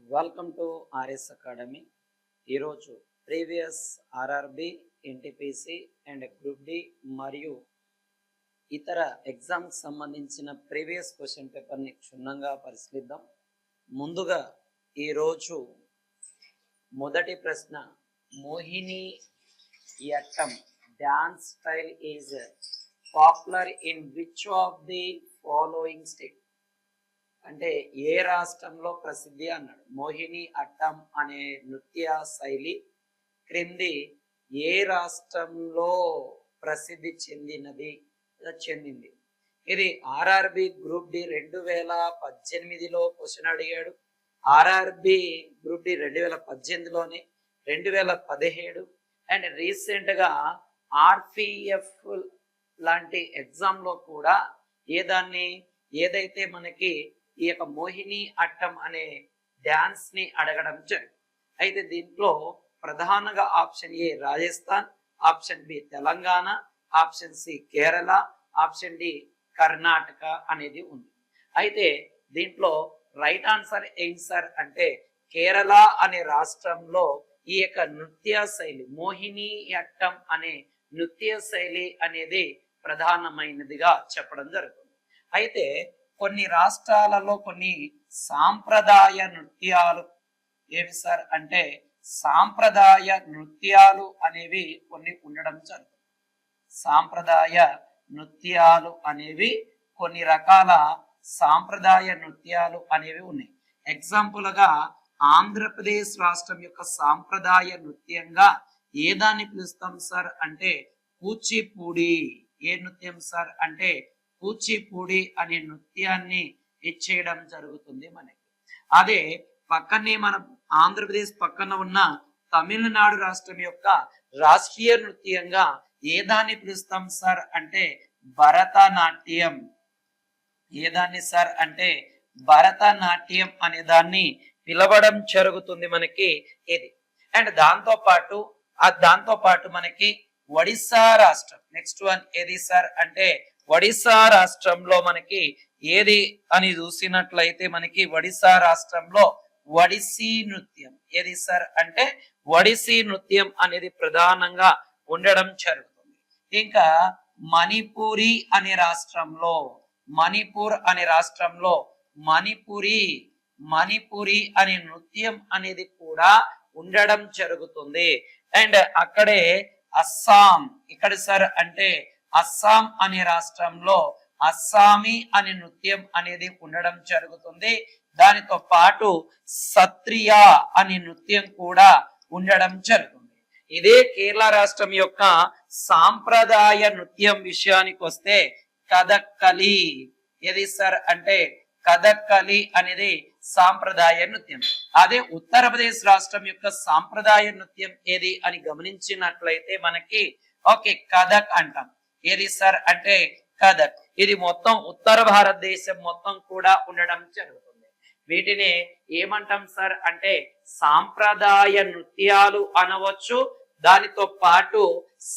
Welcome to RS academy. ఈరోజు previous RRB, NTPC and group D మరియు ఇతర ఎగ్జామ్కి సంబంధించిన ప్రీవియస్ క్వశ్చన్ పేపర్ని క్షుణ్ణంగా పరిశీలిద్దాం. ముందుగా ఈరోజు మొదటి ప్రశ్న, Mohiniyattam dance style is popular in which of the following state? అంటే ఏ రాష్ట్రంలో ప్రసిద్ధి అన్నాడు. మోహిని అట్టం అనే నృత్య శైలి క్రింది ఏ రాష్ట్రంలో ప్రసిద్ధి చెందింది? ఇది ఆర్ఆర్బి గ్రూప్ డి 2018లో క్వశ్చన్ అడిగాడు. ఆర్ఆర్బి గ్రూప్ డి 2018లోనే, 2017 అండ్ రీసెంట్గా ఆర్పిఎఫ్ లాంటి ఎగ్జామ్లో కూడా ఏదైతే మనకి ఈ యొక్క మోహిని అట్టం అనే డాన్స్ ని అడగడం జరిగింది. అయితే దీంట్లో ప్రధానంగా option A Rajasthan, option B Telangana, option C Kerala, option D Karnataka అనేది ఉంది. అయితే దీంట్లో రైట్ ఆన్సర్ ఏంటి సార్ అంటే కేరళ అనే రాష్ట్రంలో ఈ యొక్క నృత్య శైలి మోహిని అట్టం అనే నృత్య శైలి అనేది ప్రధానమైనదిగా చెప్పడం జరుగుతుంది. అయితే కొన్ని రాష్ట్రాలలో కొన్ని సాంప్రదాయ నృత్యాలు ఏవి సార్ అంటే సాంప్రదాయ నృత్యాలు అనేవి కొన్ని ఉండడం జరుగుతుంది. సాంప్రదాయ నృత్యాలు అనేవి కొన్ని రకాల సాంప్రదాయ నృత్యాలు అనేవి ఉన్నాయి. ఎగ్జాంపుల్గా ఆంధ్రప్రదేశ్ రాష్ట్రం యొక్క సాంప్రదాయ నృత్యంగా ఏ దాన్ని పిలుస్తాం సార్ అంటే కూచిపూడి. ఏ నృత్యం సార్ అంటే కూచిపూడి అనే నృత్యాన్ని ఇచ్చేయడం జరుగుతుంది మనకి. అదే పక్కనే మన ఆంధ్రప్రదేశ్ పక్కన ఉన్న తమిళనాడు రాష్ట్రం యొక్క రాష్ట్రీయ నృత్యంగా ఏ దాన్ని పిలుస్తాం సార్ అంటే భరతనాట్యం. ఏ దాన్ని సార్ అంటే భరతనాట్యం అనే దాన్ని పిలవడం జరుగుతుంది మనకి ఇది. అండ్ దాంతో పాటు మనకి ఒడిస్సా రాష్ట్రం నెక్స్ట్ వన్ ఏది సార్ అంటే ఒడిస్సా రాష్ట్రంలో మనకి ఏది అని చూసినట్లయితే మనకి ఒడిస్సా రాష్ట్రంలో ఒడిస్సీ నృత్యం. ఏది సార్ అంటే ఒడిస్సీ నృత్యం అనేది ప్రధానంగా ఉండడం జరుగుతుంది. ఇంకా మణిపూర్ అనే రాష్ట్రంలో మణిపురి అనే నృత్యం అనేది కూడా ఉండడం జరుగుతుంది. అండ్ అక్కడే అస్సాం, ఇక్కడ సార్ అంటే అస్సాం అనే రాష్ట్రంలో అస్సామీ అనే నృత్యం అనేది ఉండడం జరుగుతుంది. దానితో పాటు సత్రియా అనే నృత్యం కూడా ఉండడం జరుగుతుంది. ఇదే కేరళ రాష్ట్రం యొక్క సాంప్రదాయ నృత్యం విషయానికి వస్తే కథక్కలి. ఏది సార్ అంటే కథక్కలి అనేది సాంప్రదాయ నృత్యం. అదే ఉత్తరప్రదేశ్ రాష్ట్రం యొక్క సాంప్రదాయ నృత్యం ఏది అని గమనించినట్లయితే మనకి కథక్ అంటాం. ఏది సార్ అంటే కథక్. ఇది మొత్తం ఉత్తర భారతదేశం మొత్తం కూడా ఉండడం జరుగుతుంది. వీటిని ఏమంటాం సార్ అంటే సాంప్రదాయ నృత్యాలు అనవచ్చు. దానితో పాటు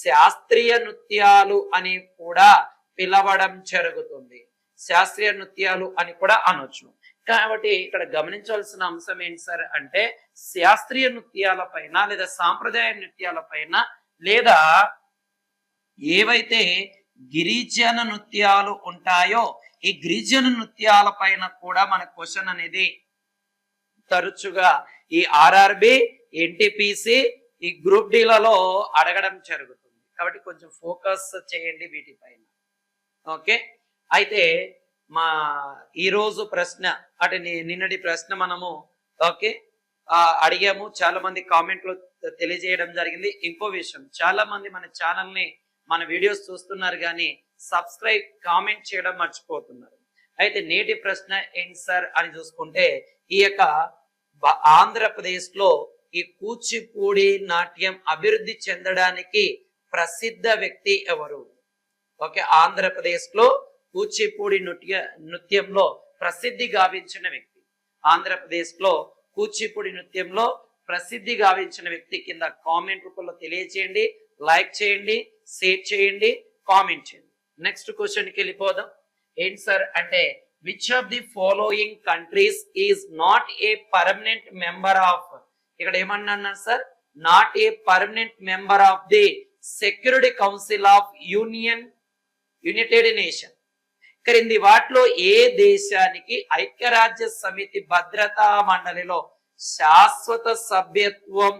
శాస్త్రీయ నృత్యాలు అని కూడా పిలవడం జరుగుతుంది. శాస్త్రీయ నృత్యాలు అని కూడా అనొచ్చు. కాబట్టి ఇక్కడ గమనించాల్సిన అంశం ఏంటి సార్ అంటే శాస్త్రీయ నృత్యాల పైన లేదా సాంప్రదాయ నృత్యాల పైన లేదా ఏవైతే గిరిజన నృత్యాలు ఉంటాయో ఈ గిరిజన నృత్యాల పైన కూడా మన క్వశ్చన్ అనేది తరచుగా ఈ ఆర్ఆర్బి, ఎన్టీపీసీ, ఈ గ్రూప్ డిలలో అడగడం జరుగుతుంది. కాబట్టి కొంచెం ఫోకస్ చేయండి వీటిపైన. ఓకే, అయితే మా ఈరోజు ప్రశ్న అంటే నిన్నటి ప్రశ్న మనము అడిగాము. చాలా మంది కామెంట్లు తెలియజేయడం జరిగింది. ఇంకో విషయం, చాలా మంది మన ఛానల్ని మన వీడియోస్ చూస్తున్నారు కానీ సబ్స్క్రైబ్, కామెంట్ చేయడం మర్చిపోతున్నారు. అయితే నేటి ప్రశ్న ఏంటి సార్ అని చూసుకుంటే ఈ యొక్క ఆంధ్రప్రదేశ్ లో ఈ కూచిపూడి నాట్యం అభివృద్ధి చెందడానికి ప్రసిద్ధ వ్యక్తి ఎవరు? ఆంధ్రప్రదేశ్ లో కూచిపూడి నృత్యంలో ప్రసిద్ధి గావించిన వ్యక్తి, ఆంధ్రప్రదేశ్ లో కూచిపూడి నృత్యంలో ప్రసిద్ధి గావించిన వ్యక్తి కింద కామెంట్ రూపంలో తెలియజేయండి. లైక్ చేయండి, షేర్ చేయండి, కామెంట్ చేయండి. నెక్స్ట్ క్వశ్చన్కి వెళ్ళిపోదాం. ఏంటి సార్ అంటే which of the following countries is not a permanent member of, ఇక్కడ ఏమన్నా sir, not a permanent member of the security council of United nation. క్రింది వాటిలో ఏ దేశానికి ఐక్యరాజ్య సమితి భద్రతా మండలిలో శాశ్వత సభ్యత్వం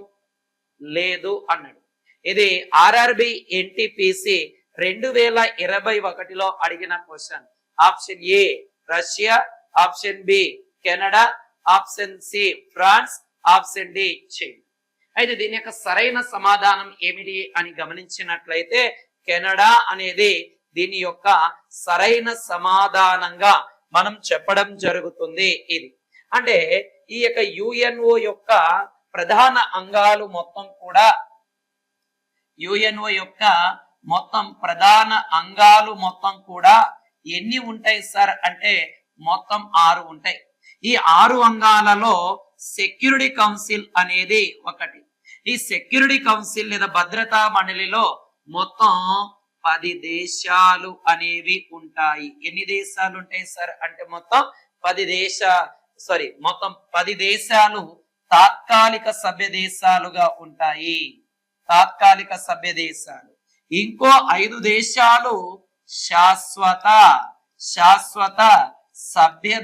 లేదు అన్నాడు. ఇది ఆర్ఆర్బి ఎన్టీపీసీ 2021లో అడిగిన question. Option A Russia, option B Canada, option C France, option D China. అయితే దీని యొక్క సరైన సమాధానం ఏమిటి అని గమనించినట్లయితే కెనడా అనేది దీని యొక్క సరైన సమాధానంగా మనం చెప్పడం జరుగుతుంది. ఇది అంటే ఈ యొక్క యుఎన్ఓ యొక్క ప్రధాన అంగాలు మొత్తం కూడా, యుఎన్ఓ యొక్క మొత్తం ప్రధాన అంగాలు మొత్తం కూడా ఎన్ని ఉంటాయి సార్ అంటే మొత్తం 6 ఉంటాయి. ఈ 6 అంగాలలో సెక్యూరిటీ కౌన్సిల్ అనేది ఒకటి. ఈ సెక్యూరిటీ కౌన్సిల్ లేదా భద్రతా మండలిలో మొత్తం 10 దేశాలు అనేవి ఉంటాయి. ఎన్ని దేశాలు ఉంటాయి సార్ అంటే మొత్తం 10 దేశాలు తాత్కాలిక సభ్య దేశాలుగా ఉంటాయి. తాత్కాలిక సభ్య దేశాలు. ఇంకో 5 దేశాలు శాశ్వత సభ్య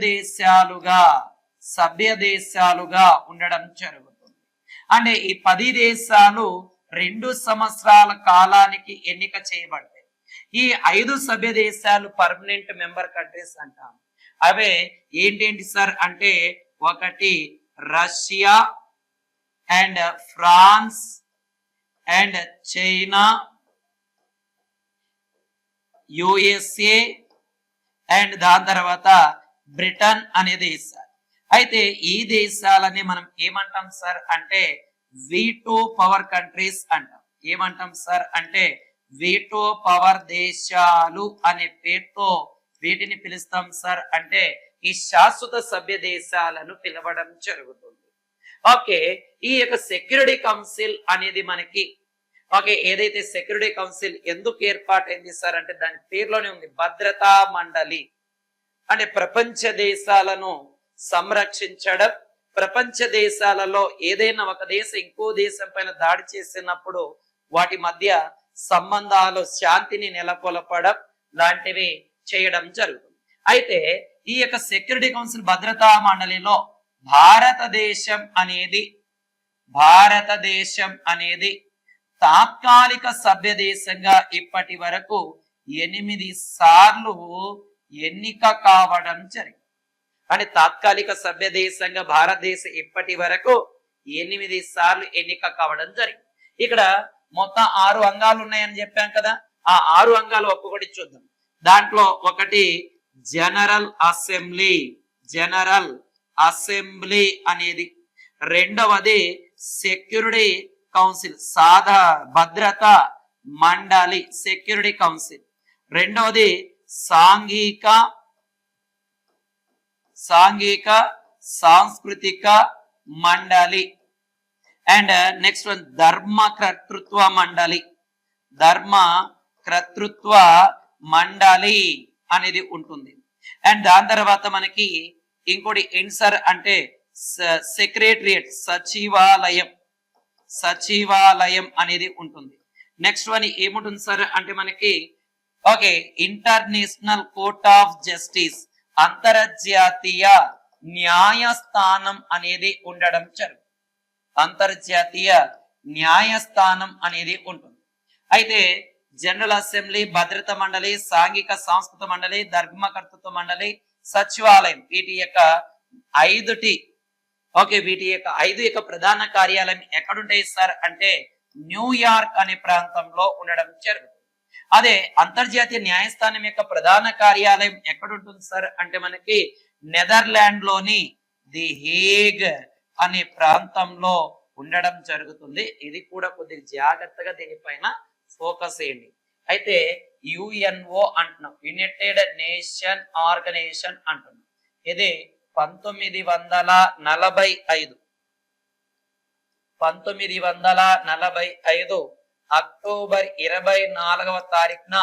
దేశాలుగా ఉండడం జరుగుతుంది. అంటే ఈ 10 దేశాలు 2 సంవత్సరాల కాలానికి ఎన్నిక చేయబడతాయి. ఈ 5 సభ్య దేశాలు పర్మనెంట్ మెంబర్ కంట్రీస్ అంటాం. అవే ఏంటేంటి సార్ అంటే ఒకటి Russia and France and China, USA and దాని తర్వాత బ్రిటన్ అనే దేశాలు. అయితే ఈ దేశాలని మనం ఏమంటాం సార్ అంటే వీటో పవర్ కంట్రీస్ అంటాం. ఏమంటాం సార్ అంటే వీటో పవర్ దేశాలు అనే పేరుతో వీటిని పిలుస్తాం సార్. అంటే ఈ శాశ్వత సభ్య దేశాలను పిలవడం జరుగుతుంది. ఓకే, ఈ యొక్క సెక్యూరిటీ కౌన్సిల్ అనేది మనకి ఓకే, ఏదైతే సెక్యూరిటీ కౌన్సిల్ ఎందుకు ఏర్పాటైంది సార్ అంటే దాని పేరులోనే ఉంది భద్రతా మండలి. అంటే ప్రపంచ దేశాలను సంరక్షించడం, ప్రపంచ దేశాలలో ఏదైనా ఒక దేశం ఇంకో దేశం పైన దాడి చేసినప్పుడు వాటి మధ్య సంబంధాలు శాంతిని నెలకొల్పడం లాంటివి చేయడం జరుగుతుంది. అయితే ఈ యొక్క సెక్యూరిటీ కౌన్సిల్ భద్రతా మండలిలో భారతదేశం అనేది తాత్కాలిక సభ్య దేశంగా ఇప్పటి వరకు 8 సార్లు ఎన్నిక కావడం జరిగింది. అని తాత్కాలిక సభ్య దేశంగా భారతదేశం ఇప్పటి వరకు 8 సార్లు ఎన్నిక కావడం జరిగింది. ఇక్కడ మొత్తం 6 అంగాలు ఉన్నాయని చెప్పాం కదా, ఆ 6 అంగాలు ఒక్కొక్కటి చూద్దాం. దాంట్లో ఒకటి జనరల్ అసెంబ్లీ అనేది, రెండవది సెక్యూరిటీ కౌన్సిల్ భద్రత మండలి సెక్యూరిటీ కౌన్సిల్, రెండవది సాంఘిక సాంస్కృతిక మండలి అండ్ నెక్స్ట్ వన్ ధర్మకర్తృత్వ మండలి అనేది ఉంటుంది. అండ్ దాని తర్వాత మనకి ఇంకోటి ఇన్సర్ అంటే సెక్రటరియట్ సచివాలయం అనేది ఉంటుంది. నెక్స్ట్ వన్ ఏముంటుంది సార్ అంటే మనకి okay international court of justice అంతర్జాతీయ న్యాయస్థానం అనేది ఉండడం జరుగుతుంది. అంతర్జాతీయ న్యాయస్థానం అనేది ఉంటుంది. అయితే జనరల్ అసెంబ్లీ, భద్రతా మండలి, సాంఘిక సాంస్కృతిక మండలి, ధర్మకర్తృత్వ మండలి, సచివాలయం వీటి యొక్క 5 యొక్క ప్రధాన కార్యాలయం ఎక్కడుంటాయి సార్ అంటే న్యూయార్క్ అనే ప్రాంతంలో ఉండడం జరుగుతుంది. అదే అంతర్జాతీయ న్యాయస్థానం యొక్క ప్రధాన కార్యాలయం ఎక్కడుంటుంది సార్ అంటే మనకి నెదర్లాండ్ లోని ది హేగ్ అనే ప్రాంతంలో ఉండడం జరుగుతుంది. ఇది కూడా కొద్దిగా జాగ్రత్తగా దీనిపైన ఫోకస్ చేయండి. అయితే యుఎన్ఓ అంటున్నాం, యునైటెడ్ నేషన్ ఆర్గనైజేషన్ అంటున్నాం. ఇది 1945 అక్టోబర్ 24వ తారీఖున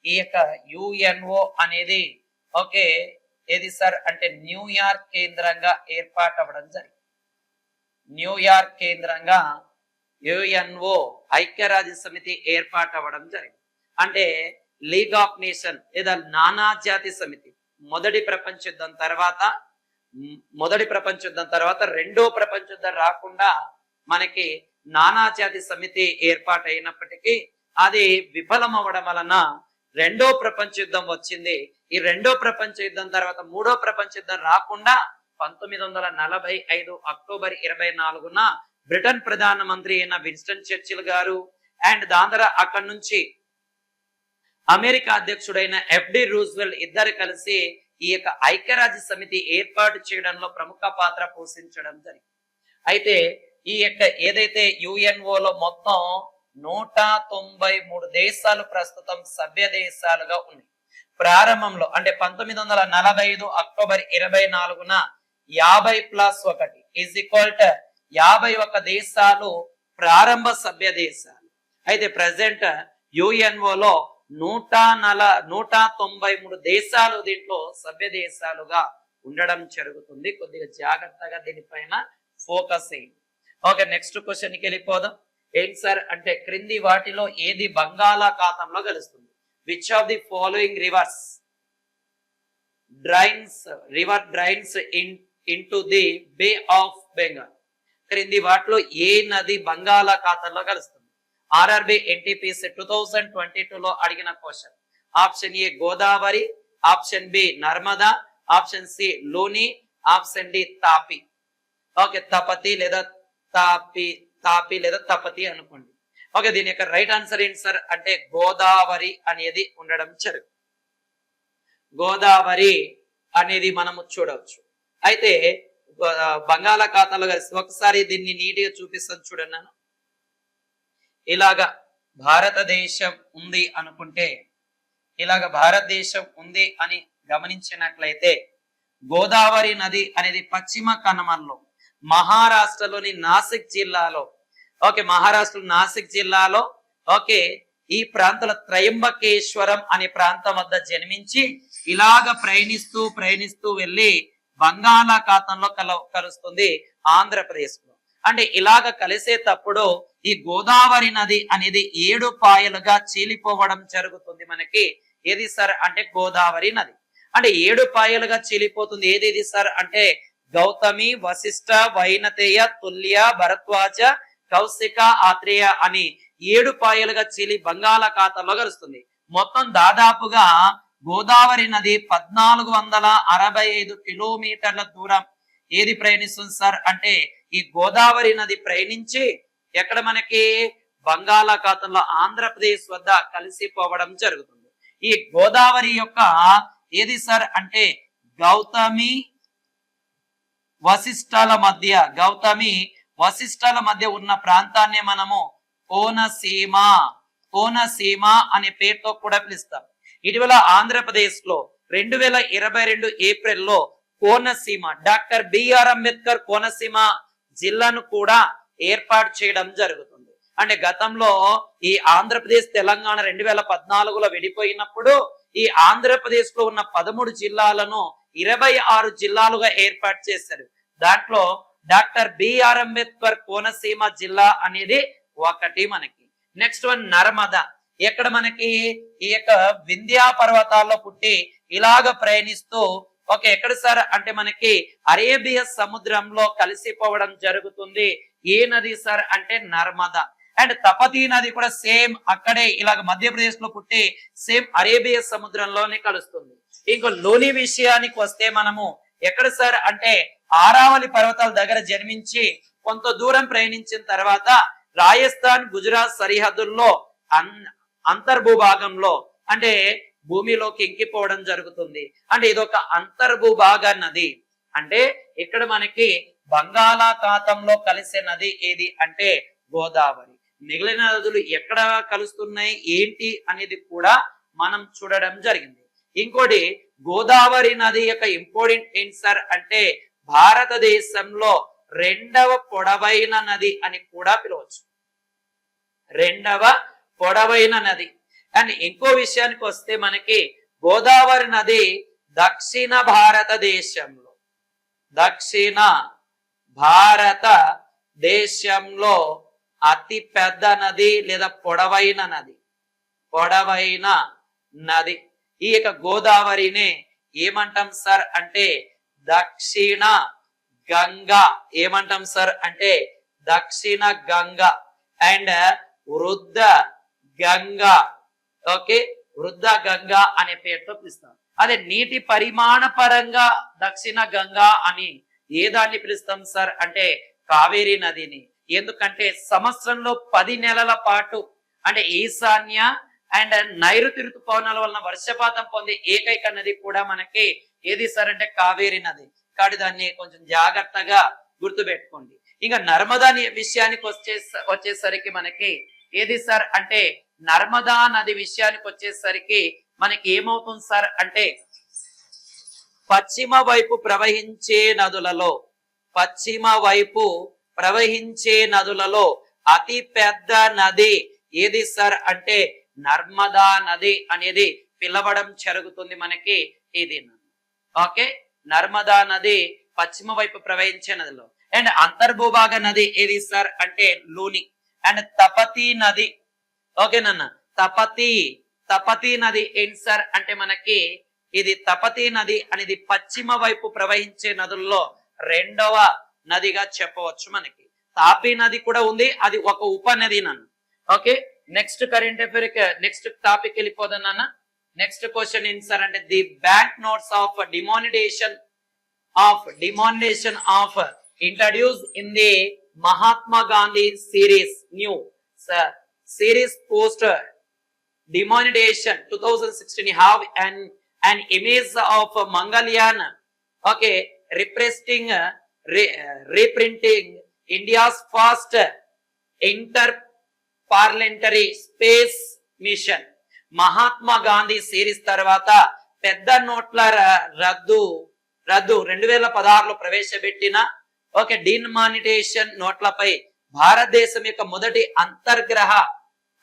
ఈ యొక్క యుఎన్ఓ అనేది ఓకే ఏది సార్ అంటే న్యూయార్క్ కేంద్రంగా ఏర్పాటు అవ్వడం జరిగింది. న్యూయార్క్ కేంద్రంగా యుఎన్ఓ ఐక్యరాజ్య సమితి ఏర్పాటు అవ్వడం జరిగింది. అంటే లీగ్ ఆఫ్ నేషన్ లేదా నానాజాతి సమితి మొదటి ప్రపంచ యుద్ధం తర్వాత రెండో ప్రపంచ యుద్ధం రాకుండా మనకి నానాజాతి సమితి ఏర్పాటు అయినప్పటికీ అది విఫలం అవ్వడం వలన రెండో ప్రపంచ యుద్ధం వచ్చింది. ఈ రెండో ప్రపంచ యుద్ధం తర్వాత మూడో ప్రపంచ యుద్ధం రాకుండా 1945 అక్టోబర్ 24న బ్రిటన్ ప్రధానమంత్రి అయిన విన్స్టన్ చర్చిల్ గారు అండ్ దాని తర్వాత అక్కడి నుంచి అమెరికా అధ్యక్షుడైన ఎఫ్డి రూజ్వెల్ట్ ఇద్దరు కలిసి ఈ యొక్క ఐక్యరాజ్య సమితి ఏర్పాటు చేయడంలో ప్రముఖ పాత్ర పోషించడం జరిగింది. అయితే ఈ యొక్క ఏదైతే యుఎన్ఓలో మొత్తం 193 దేశాలు ప్రస్తుతం సభ్య దేశాలుగా ఉన్నాయి. ప్రారంభంలో అంటే 1945 అక్టోబర్ 24న 50+1 ఈజ్ ఈక్వల్ టు 51 దేశాలు ప్రారంభ సభ్య దేశాలు. అయితే ప్రజెంట్ యుఎన్ఓలో 193 దేశాలు దీంట్లో సభ్య దేశాలుగా ఉండడం జరుగుతుంది. కొద్దిగా జాగ్రత్తగా దీనిపైన ఫోకస్ అయ్యింది. ఓకే, నెక్స్ట్ క్వశ్చన్ కి వెళ్ళిపోదాం. ఏంటి సార్ అంటే క్రింది వాటిలో ఏది బంగాళాఖాతంలో కలుస్తుంది? Which of the following river drains into the Bay of Bengal. క్రింది వాటిలో ఏ నది బంగాళాఖాతంలో కలుస్తుంది? ఆర్ఆర్బి ఎన్టీపీసీ 2022లో అడిగిన question. Option A Godavari, option B Narmada, option C Luni, option D Tapi. Okay, Tapati లేదా తాపి లేదా తపతి అనుకోండి. ఓకే, దీని యొక్క రైట్ ఆన్సర్ ఏంటి సార్ అంటే గోదావరి అనేది ఉండడం జరుగుతుంది. గోదావరి అనేది మనము చూడవచ్చు. అయితే బంగాళాఖాతంలో కలిసి ఒకసారి దీన్ని నీట్గా చూపిస్తాను చూడండి. నేను ఇలాగా భారతదేశం ఉంది అనుకుంటే, ఇలాగ భారతదేశం ఉంది అని గమనించినట్లయితే గోదావరి నది అనేది పశ్చిమ కనుమల్లో మహారాష్ట్రలోని నాసిక్ జిల్లాలో, ఓకే మహారాష్ట్ర నాసిక్ జిల్లాలో ఓకే ఈ ప్రాంతంలో త్రయంబకేశ్వరం అనే ప్రాంతం వద్ద జన్మించి ఇలాగ ప్రయాణిస్తూ వెళ్ళి బంగాళాఖాతంలో కలుస్తుంది ఆంధ్రప్రదేశ్ లో. అంటే ఇలాగ కలిసేటప్పుడు ఈ గోదావరి నది అనేది 7 పాయలుగా చీలిపోవడం జరుగుతుంది. మనకి ఏది సార్ అంటే గోదావరి నది అంటే 7 పాయలుగా చీలిపోతుంది. ఏది సార్ అంటే గౌతమి, వశిష్ఠ, వైనతేయ, తుల్య, భరద్వాజ, కౌశిక, ఆత్రేయ అని 7 పాయలుగా చీలి బంగాళాఖాతంలో కలుస్తుంది. మొత్తం దాదాపుగా గోదావరి నది 1465 కిలోమీటర్ల దూరం ఏది ప్రయాణిస్తుంది సార్ అంటే ఈ గోదావరి నది ప్రయాణించి ఎక్కడ మనకి బంగాళాఖాతంలో ఆంధ్రప్రదేశ్ వద్ద కలిసిపోవడం జరుగుతుంది. ఈ గోదావరి యొక్క ఏది సార్ అంటే గౌతమి వశిష్ఠాల మధ్య ఉన్న ప్రాంతాన్ని మనము కోనసీమ అనే పేరుతో కూడా పిలుస్తాం. ఇటీవల ఆంధ్రప్రదేశ్ లో 2022 ఏప్రిల్లో కోనసీమ డాక్టర్ బిఆర్ అంబేద్కర్ కోనసీమ జిల్లాను కూడా ఏర్పాటు చేయడం జరుగుతుంది. అంటే గతంలో ఈ ఆంధ్రప్రదేశ్ తెలంగాణ 2014లో విడిపోయినప్పుడు ఈ ఆంధ్రప్రదేశ్ లో ఉన్న 13 జిల్లాలను 26 జిల్లాలుగా ఏర్పాటు చేశారు. దాంట్లో డాక్టర్ బిఆర్ అంబేద్కర్ కోనసీమ జిల్లా అనేది ఒకటి. మనకి నెక్స్ట్ వన్ నర్మదా. ఎక్కడ మనకి ఈ యొక్క వింధ్యా పర్వతాల్లో పుట్టి ఇలాగ ప్రయాణిస్తూ ఓకే ఎక్కడ సార్ అంటే మనకి అరేబియా సముద్రంలో కలిసిపోవడం జరుగుతుంది. ఏ నది సార్ అంటే నర్మదా. అండ్ తపతీ నది కూడా సేమ్ అక్కడే ఇలాగ మధ్యప్రదేశ్ లో పుట్టి సేమ్ అరేబియా సముద్రంలోనే కలుస్తుంది. ఇంకో లోని విషయానికి వస్తే మనము ఎక్కడ సార్ అంటే ఆరావళి పర్వతాల దగ్గర జన్మించి కొంత దూరం ప్రయాణించిన తర్వాత రాజస్థాన్ గుజరాత్ సరిహద్దుల్లో అంతర్భూభాగంలో అంటే భూమిలోకి ఇంకిపోవడం జరుగుతుంది. అంటే ఇదొక అంతర్భూభాగ నది. అంటే ఇక్కడ మనకి బంగాళాఖాతంలో కలిసే నది ఏది అంటే గోదావరి. మిగిలిన నదులు ఎక్కడ కలుస్తున్నాయి ఏంటి అనేది కూడా మనం చూడడం జరిగింది. ఇంకోటి గోదావరి నది యొక్క ఇంపార్టెంట్ ఆన్సర్ అంటే భారతదేశంలో 2వ పొడవైన నది అని కూడా పిలవచ్చు. 2వ పొడవైన నది. అండ్ ఇంకో విషయానికి వస్తే మనకి గోదావరి నది దక్షిణ భారతదేశంలో దక్షిణ భారతదేశంలో అతి పెద్ద నది లేదా పొడవైన నది ఈ యొక్క గోదావరినే ఏమంటాం సార్ అంటే దక్షిణ గంగా. ఏమంటాం సార్ అంటే దక్షిణ గంగా అండ్ వృద్ధ గంగా. ఓకే, వృద్ధ గంగా అనే పేరుతో పిలుస్తాం. అదే నీటి పరిమాణ పరంగా దక్షిణ గంగా అని ఏ దాన్ని పిలుస్తాం సార్ అంటే కావేరీ నదిని. ఎందుకంటే సంవత్సరంలో 10 నెలల పాటు అంటే ఈశాన్య అండ్ నైరుతి ఋతుపవనాల వలన వర్షపాతం పొందే ఏకైక నది కూడా మనకి ఏది సార్ అంటే కావేరీ నది. కాబట్టి దాన్ని కొంచెం జాగ్రత్తగా గుర్తుపెట్టుకోండి. ఇంకా నర్మదా విషయానికి వచ్చేసరికి మనకి ఏది సార్ అంటే నర్మదా నది విషయానికి వచ్చేసరికి మనకి ఏమవుతుంది సార్ అంటే పశ్చిమ వైపు ప్రవహించే నదులలో అతి పెద్ద నది ఏది సార్ అంటే నర్మదా నది అనేది పిలవడం జరుగుతుంది మనకి ఇది. ఓకే, నర్మదా నది పశ్చిమ వైపు ప్రవహించే నదిలో. అండ్ అంతర్భూభాగ నది ఏది సార్ అంటే లూని. అండ్ తపతి నది. ఓకేనన్న, తపతి నది ఏంటి సార్ అంటే మనకి ఇది తపతి నది అనేది పశ్చిమ వైపు ప్రవహించే నదుల్లో 2వ నదిగా చెప్పవచ్చు. మనకి తాపీ నది కూడా ఉంది, అది ఒక ఉపనది నన్ను. Okay, next current affair next topic వెళ్ళిపోదాం నాన్న. నెక్స్ట్ క్వశ్చన్ ఏంటి సార్ అంటే the bank notes of demonetisation introduced in the Mahatma Gandhi series new series post demonetization 2016 have an image of Mangalyaan, okay, reprinting India's first interparliamentary space mission. Mahatma Gandhi series తర్వాత పెద్ద నోట్ల రద్దు 2016లో ప్రవేశపెట్టిన okay demonetisation నోట్లపై భారతదేశం యొక్క మొదటి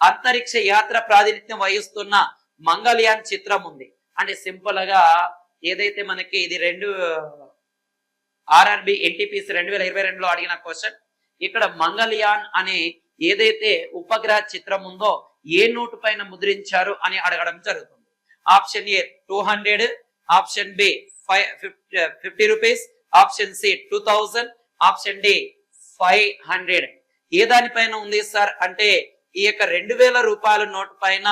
అంతరిక్ష యాత్ర ప్రాతినిధ్యం వహిస్తున్న మంగళయాన్ చిత్రం ఉంది. అంటే సింపుల్ గా ఏదైతే మనకి ఇది RRB NTPC 2022లో అడిగిన క్వశ్చన్. ఇక్కడ మంగళయాన్ అనే ఏదైతే ఉపగ్రహ చిత్రం ఉందో ఏ నోటు పైన ముద్రించారు అని అడగడం జరుగుతుంది. Option A 200, option B 50 rupees, option C 2000, option D 500. ఏ దానిపైన ఉంది సార్ అంటే ఈ యొక్క 2000 రూపాయల నోటు పైన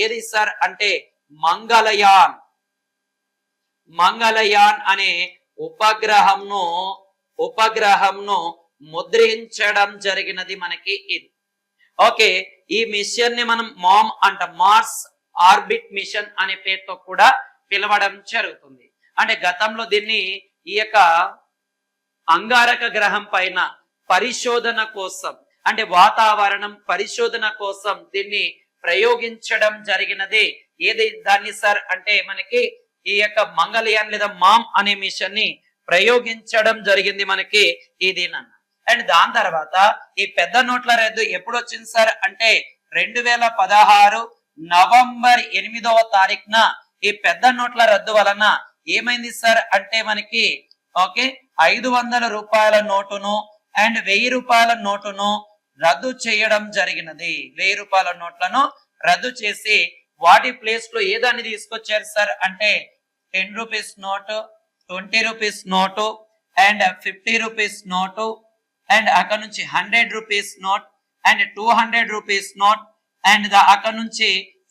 ఏది సార్ అంటే మంగళయాన్ అనే ఉపగ్రహంను ముద్రించడం జరిగినది మనకి ఇది. ఓకే, ఈ మిషన్ ని మనం మామ్ అంట మార్స్ ఆర్బిట్ మిషన్ అనే పేరుతో కూడా పిలవడం జరుగుతుంది. అంటే గతంలో దీన్ని ఈ యొక్క అంగారక గ్రహం పైన పరిశోధన కోసం అంటే వాతావరణం పరిశోధన కోసం దీన్ని ప్రయోగించడం జరిగినది. ఏది దాన్ని సార్ అంటే మనకి ఈ యొక్క మంగళయాన్ లేదా మామ్ అనే మిషన్ ని ప్రయోగించడం జరిగింది మనకి ఇది నన్న. అండ్ దాని తర్వాత ఈ పెద్ద నోట్ల రద్దు ఎప్పుడు వచ్చింది సార్ అంటే 2016 నవంబర్ 8వ తారీఖున ఈ పెద్ద నోట్ల రద్దు వలన ఏమైంది సార్ అంటే మనకి ఓకే 500 రూపాయల నోటును అండ్ 1000 రూపాయల నోటును రద్దు చేయడం జరిగినది. 1000 రూపాయల నోట్లను రద్దు చేసి వాటి ప్లేస్ లో ఏదాన్ని తీసుకొచ్చారు సార్ అంటే 10 rupees note, 20 rupees note and 50 rupees note and అక్కడ నుంచి 100 rupees note and 200 rupees note and అక్కడ నుంచి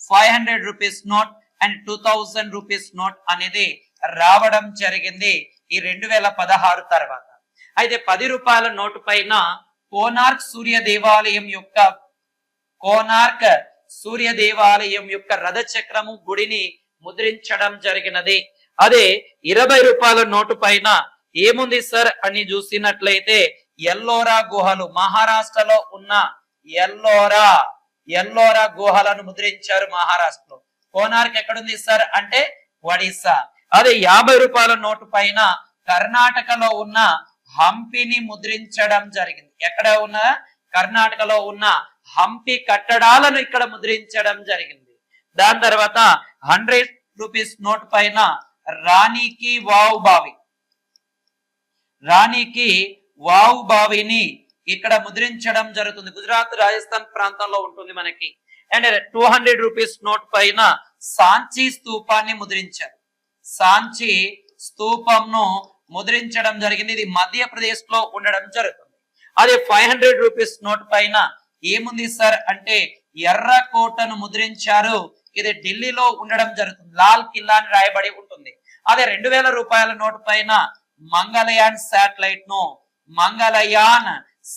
500 rupees note and 2000 rupees note అనేది రావడం జరిగింది ఈ 2016 తర్వాత. అయితే 10 రూపాయల నోటు పైన కోనార్క్ సూర్య దేవాలయం యొక్క రథ చక్రము గుడిని ముద్రించడం జరిగినది. అదే 20 రూపాయల నోటు పైన ఏముంది సార్ అని చూసినట్లయితే ఎల్లోరా గుహలు, మహారాష్ట్రలో ఉన్న ఎల్లోరా గుహలను ముద్రించారు మహారాష్ట్రలో. కోనార్క్ ఎక్కడుంది సార్ అంటే ఒడిస్సా. అదే 50 రూపాయల నోటు పైన కర్ణాటకలో ఉన్న హంపిని ముద్రించడం జరిగింది. ఎక్కడ ఉన్న కర్ణాటకలో ఉన్న హంపి కట్టడాలను ఇక్కడ ముద్రించడం జరిగింది. దాని తర్వాత 100 రూపీస్ నోట్ పైన రాణికి వావ్ బావి, రాణికి వావ్ బావిని ఇక్కడ ముద్రించడం జరుగుతుంది. గుజరాత్ రాజస్థాన్ ప్రాంతంలో ఉంటుంది మనకి. అండ్ 200 రూపీస్ నోట్ పైన సాంచి స్తూపాన్ని ముద్రించారు. సాంచి స్తూపంను ముద్రించడం జరిగింది. ఇది మధ్యప్రదేశ్ లో ఉండడం జరుగుతుంది. అదే 500 రూపీస్ నోట్ పైన ఏముంది సార్ అంటే ఎర్రకోటను ముద్రించారు. ఇది ఢిల్లీలో ఉండడం జరుగుతుంది. లాల్ కిల్లా అని రాయబడి ఉంటుంది. అదే 2000 రూపాయల నోటు పైన మంగళయాన్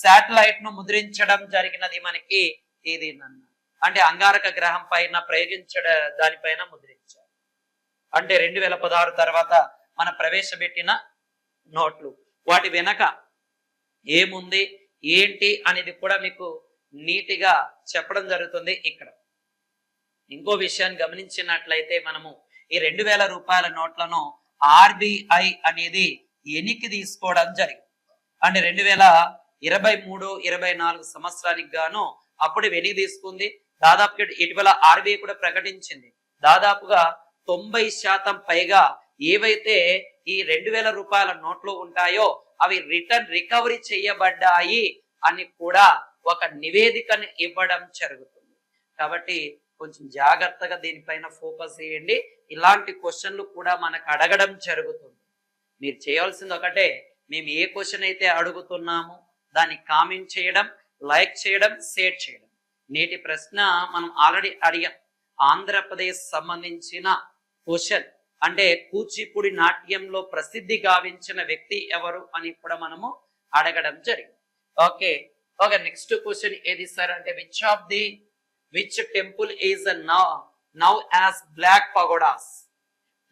శాటిలైట్ ను ముద్రించడం జరిగినది మనకి. ఇది అంటే అంగారక గ్రహం పైన ప్రయోగించడం దానిపైన ముద్రించారు. అంటే 2016 తర్వాత మన ప్రవేశపెట్టిన నోట్లు. వాటి వెనక ఏముంది ఏంటి అనేది కూడా మీకు నీటిగా చెప్పడం జరుగుతుంది. ఇక్కడ ఇంకో విషయాన్ని గమనించినట్లయితే మనము ఈ 2000 రూపాయల నోట్లను ఆర్బిఐ అనేది ఎనికి తీసుకోవడం జరిగింది. అంటే 2023-24 సంవత్సరానికి గాను అప్పుడు వెనక్కి తీసుకుంది. దాదాపుగా ఇటీవల ఆర్బిఐ కూడా ప్రకటించింది దాదాపుగా 90% పైగా ఏవైతే ఈ 2000 రూపాయల నోట్లు ఉంటాయో అవి రికవరీ చేయబడ్డాయి అని కూడా ఒక నివేదికను ఇవ్వడం జరుగుతుంది. కాబట్టి కొంచెం జాగ్రత్తగా దీనిపైన ఫోకస్ చేయండి. ఇలాంటి క్వశ్చన్లు కూడా మనకు అడగడం జరుగుతుంది. మీరు చేయాల్సింది ఒకటే, మేము ఏ క్వశ్చన్ అయితే అడుగుతున్నామో దాన్ని కామెంట్ చేయడం, లైక్ చేయడం, షేర్ చేయడం. నేటి ప్రశ్న మనం ఆల్రెడీ అడిగాం. ఆంధ్రప్రదేశ్ సంబంధించిన క్వశ్చన్ అంటే కూచిపూడి నాట్యంలో ప్రసిద్ధి గావించిన వ్యక్తి ఎవరు అని కూడా మనము అడగడం జరిగింది. ఓకే, నెక్స్ట్ క్వశ్చన్ ఏది సార్ అంటే which temple is now as black pagodas?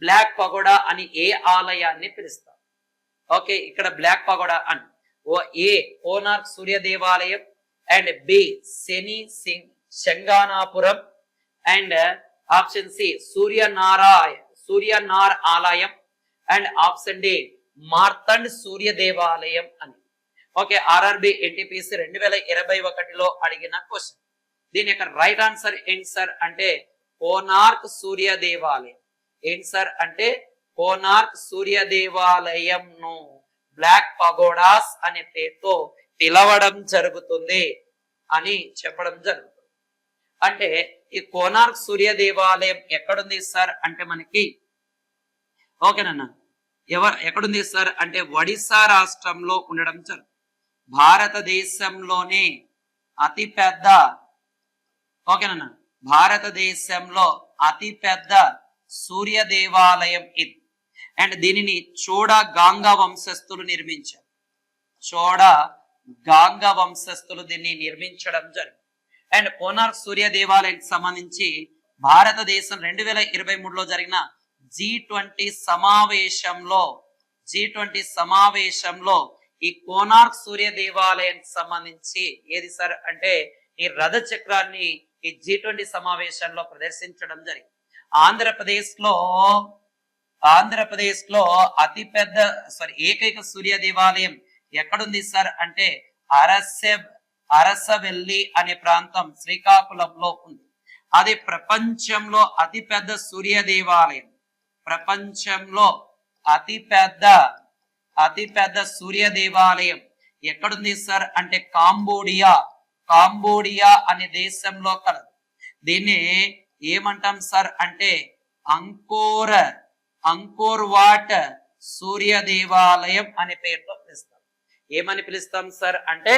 Black pagoda అని ఏ ఆలయాన్ని పిలుస్తారు? ఓకే, ఇక్కడ బ్లాక్ పగోడా అని ఏ కోనార్క్ సూర్య దేవాలయం, and B Shani Shanganapuram, and option C Suryanar ఆలయం, and option D Martand Surya దేవాలయం అని. ఓకే, ఆర్ఆర్బి ఎన్టీపీసీ 2021లో అడిగిన క్వశ్చన్. దీని యొక్క రైట్ ఆన్సర్ ఏంటి సార్ అంటే కోనార్క్ సూర్య దేవాలయం. ఏంటి సార్ అంటే కోనార్క్ సూర్య దేవాలయం ను బ్లాక్ పగోడాస్ అనే పేరుతో పిలవడం జరుగుతుంది అని చెప్పడం జరుగుతుంది. అంటే ఈ కోనార్క్ సూర్య దేవాలయం ఎక్కడుంది సార్ అంటే మనకి ఓకేనన్నా ఎక్కడుంది సార్ అంటే ఒడిశా రాష్ట్రంలో ఉండడం జరుగుతుంది. భారతదేశంలోనే అతిపెద్ద ఓకేనన్నా భారతదేశంలో అతిపెద్ద సూర్య దేవాలయం ఇది. అండ్ దీనిని చోడ గాంగా వంశస్థులు నిర్మించారు. చోడ గాంగా వంశస్థులు దీన్ని నిర్మించడం జరిగింది. అండ్ కోనార్క్ సూర్య దేవాలయానికి సంబంధించి భారతదేశం 2023లో జరిగిన G20 సమావేశంలో ఈ కోనార్క్ సూర్య దేవాలయానికి సంబంధించి ఏది సార్ అంటే ఈ రథ చక్రాన్ని ఈ G20 సమావేశంలో ప్రదర్శించడం జరిగింది. ఆంధ్రప్రదేశ్ లో అతిపెద్ద ఏకైక సూర్య దేవాలయం ఎక్కడుంది సార్ అంటే అరసవెల్లి అనే ప్రాంతం శ్రీకాకుళంలో ఉంది. అది ప్రపంచంలో అతిపెద్ద సూర్య దేవాలయం. ప్రపంచంలో అతిపెద్ద సూర్య దేవాలయం ఎక్కడుంది సార్ అంటే కాంబోడియా అనే దేశంలో కలదు. దీన్ని ఏమంటాం సార్ అంటే అంకోర్ వాట్ సూర్య దేవాలయం అనే పేరుతో పిలుస్తాం. ఏమని పిలుస్తాం సార్ అంటే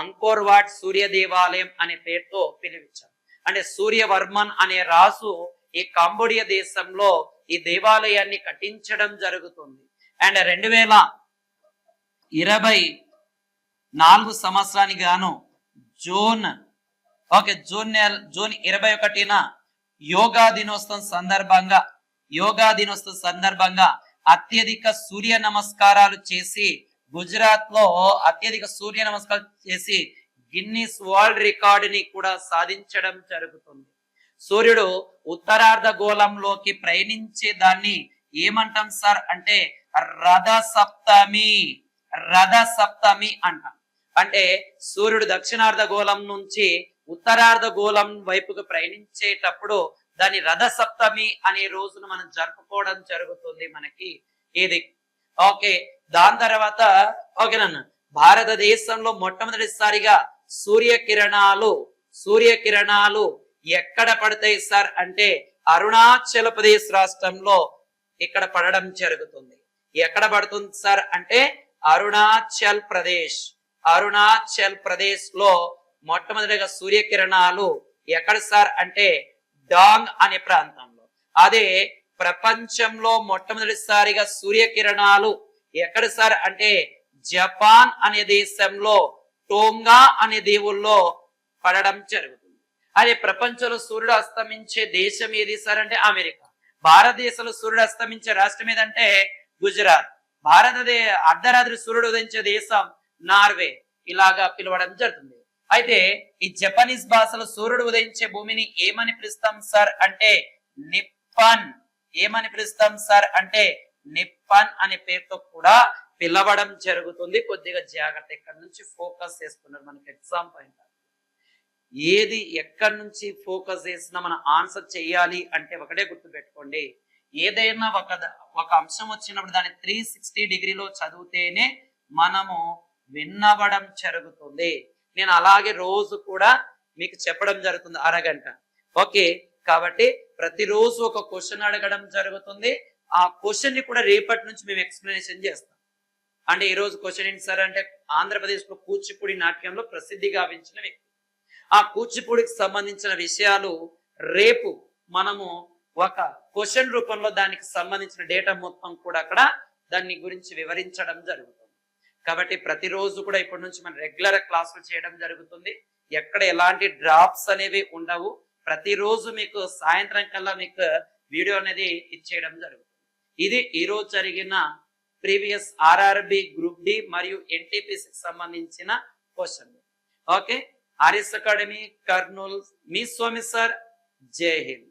అంకోర్ వాట్ సూర్య దేవాలయం అనే పేరుతో పిలిపించాం. అంటే సూర్యవర్మన్ అనే రాజు ఈ కాంబోడియా దేశంలో ఈ దేవాలయాన్ని కట్టించడం జరుగుతుంది. అండ్ 2024 సంవత్సరానికి గాను జూన్ 21న యోగా దినోత్సవం సందర్భంగా అత్యధిక సూర్య నమస్కారాలు చేసి గుజరాత్ లో అత్యధిక సూర్య నమస్కారాలు చేసి గిన్నిస్ వరల్డ్ రికార్డుని కూడా సాధించడం జరుగుతుంది. సూర్యుడు ఉత్తరార్ధ గోళంలోకి ప్రయాణించే దాన్ని ఏమంటాం సార్ అంటే రథ సప్తమి అంటాం. అంటే సూర్యుడు దక్షిణార్ధ గోళం నుంచి ఉత్తరార్ధ గోళం వైపుకు ప్రయాణించేటప్పుడు దాని రథ సప్తమి అనే రోజును మనం జరుపుకోవడం జరుగుతుంది మనకి ఇది. ఓకే, దాని తర్వాత ఓకేనన్న భారతదేశంలో మొట్టమొదటిసారిగా సూర్యకిరణాలు ఎక్కడ పడతాయి సార్ అంటే అరుణాచల్ ప్రదేశ్ రాష్ట్రంలో ఇక్కడ పడడం జరుగుతుంది. ఎక్కడ పడుతుంది సార్ అంటే అరుణాచల్ ప్రదేశ్ లో మొట్టమొదటిగా సూర్యకిరణాలు ఎక్కడ సార్ అంటే డాంగ్ అనే ప్రాంతంలో. అదే ప్రపంచంలో మొట్టమొదటిసారిగా సూర్యకిరణాలు ఎక్కడ సార్ అంటే జపాన్ అనే దేశంలో టోంగా అనే దీవుల్లో పడడం జరుగుతుంది. అదే ప్రపంచంలో సూర్యుడు అస్తమించే దేశం ఏది సార్ అంటే అమెరికా. భారతదేశంలో సూర్యుడు అస్తమించే రాష్ట్రం ఏదంటే గుజరాత్. అర్ధరాత్రి సూర్యుడు ఉదయించే దేశం నార్వే. ఇలాగా పిలవడం జరుగుతుంది. అయితే ఈ జపనీస్ భాషలో సూర్యుడు ఉదయించే భూమిని ఏమని పిలుస్తాం సార్ అంటే నిప్పన్. ఏమని పిలుస్తాం సార్ అంటే నిప్పన్ అనే పేరుతో కూడా పిలవడం జరుగుతుంది. కొద్దిగా జాగ్రత్త, ఇక్కడ నుంచి ఫోకస్ చేస్తున్నారు మనకి ఎగ్జామ్ పాయింట్. ఏది ఎక్కడి నుంచి ఫోకస్ చేసినా మనం ఆన్సర్ చేయాలి అంటే ఒకటే గుర్తు పెట్టుకోండి, ఏదైనా ఒక అంశం వచ్చినప్పుడు దాన్ని 360 డిగ్రీలో చదివితేనే మనము విన్నవడం జరుగుతుంది. నేను అలాగే రోజు కూడా మీకు చెప్పడం జరుగుతుంది అరగంట. ఓకే, కాబట్టి ప్రతిరోజు ఒక క్వశ్చన్ అడగడం జరుగుతుంది. ఆ క్వశ్చన్ ని కూడా రేపటి నుంచి మేము ఎక్స్ప్లెనేషన్ చేస్తాం. అంటే ఈ రోజు క్వశ్చన్ ఏంటి సార్ అంటే ఆంధ్రప్రదేశ్ లో కూచిపూడి నాట్యంలో ప్రసిద్ధి గావించిన వ్యక్తి. ఆ కూచిపూడికి సంబంధించిన విషయాలు రేపు మనము ఒక క్వశ్చన్ రూపంలో దానికి సంబంధించిన డేటా మొత్తం కూడా అక్కడ దాన్ని గురించి వివరించడం జరుగుతుంది. కాబట్టి ప్రతిరోజు కూడా ఇప్పటి నుంచి మనం రెగ్యులర్ క్లాసులు చేయడం జరుగుతుంది. ఎక్కడ ఎలాంటి డ్రాప్స్ అనేవి ఉండవు. ప్రతిరోజు మీకు సాయంత్రం కల్లా మీకు వీడియో అనేది ఇచ్చేయడం జరుగుతుంది. ఇది ఈ రోజు జరిగిన ప్రీవియస్ ఆర్ఆర్బి గ్రూప్ డి మరియు ఎన్టీపీసీకి సంబంధించిన question. Okay, RS academy Kurnool, మీ స్వామి సార్. జై హింద్.